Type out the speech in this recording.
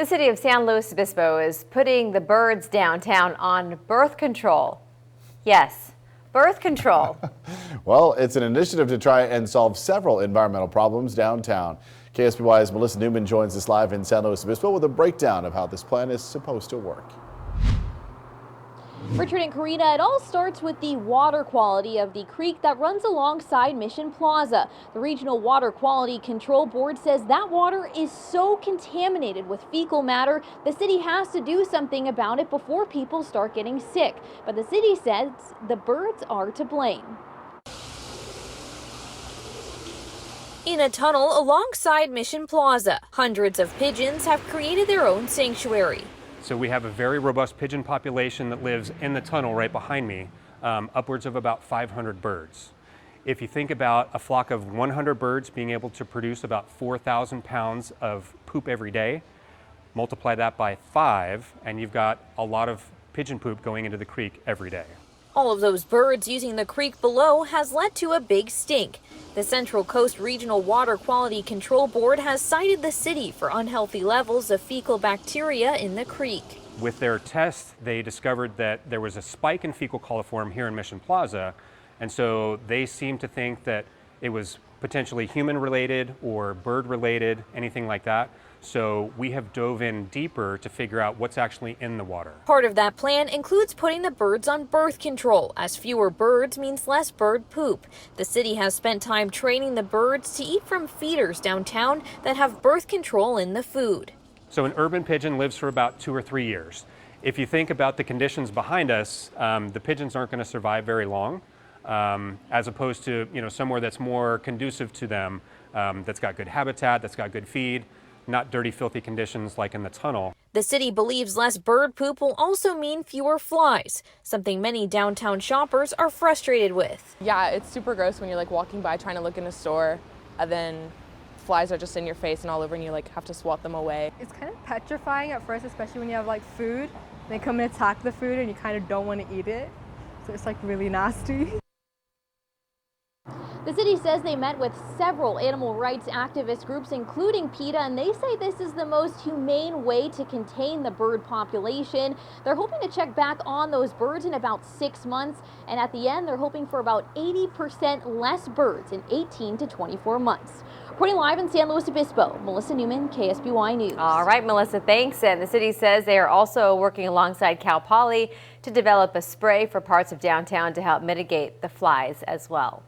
The city of San Luis Obispo is putting the birds downtown on birth control. Yes, birth control. Well, it's an initiative to try and solve several environmental problems downtown. KSBY's Melissa Newman joins us live in San Luis Obispo with a breakdown of how this plan is supposed to work. Richard and Karina, it all starts with the water quality of the creek that runs alongside Mission Plaza. The Regional Water Quality Control Board says that water is so contaminated with fecal matter, the city has to do something about it before people start getting sick. But the city says the birds are to blame. In a tunnel alongside Mission Plaza, hundreds of pigeons have created their own sanctuary. So we have a very robust pigeon population that lives in the tunnel right behind me, upwards of about 500 birds. If you think about a flock of 100 birds being able to produce about 4,000 pounds of poop every day, multiply that by 5, and you've got a lot of pigeon poop going into the creek every day. All of those birds using the creek below has led to a big stink. The Central Coast Regional Water Quality Control Board has cited the city for unhealthy levels of fecal bacteria in the creek. With their tests, they discovered that there was a spike in fecal coliform here in Mission Plaza, and so they seem to think that it was potentially human-related or bird-related, anything like that. So we have dove in deeper to figure out what's actually in the water. Part of that plan includes putting the birds on birth control, as fewer birds means less bird poop. The city has spent time training the birds to eat from feeders downtown that have birth control in the food. So an urban pigeon lives for about 2 or 3 years. If you think about the conditions behind us, the pigeons aren't going to survive very long, as opposed to somewhere that's more conducive to them, that's got good habitat, that's got good feed. Not dirty, filthy conditions like in the tunnel. The city believes less bird poop will also mean fewer flies, something many downtown shoppers are frustrated with. Yeah, it's super gross when you're walking by trying to look in a store and then flies are just in your face and all over and you have to swat them away. It's kind of petrifying at first, especially when you have food. They come and attack the food and you kind of don't want to eat it. So it's really nasty. The city says they met with several animal rights activist groups, including PETA, and they say this is the most humane way to contain the bird population. They're hoping to check back on those birds in about 6 months, and at the end, they're hoping for about 80% less birds in 18 to 24 months. Reporting live in San Luis Obispo, Melissa Newman, KSBY News. All right, Melissa, thanks. And the city says they are also working alongside Cal Poly to develop a spray for parts of downtown to help mitigate the flies as well.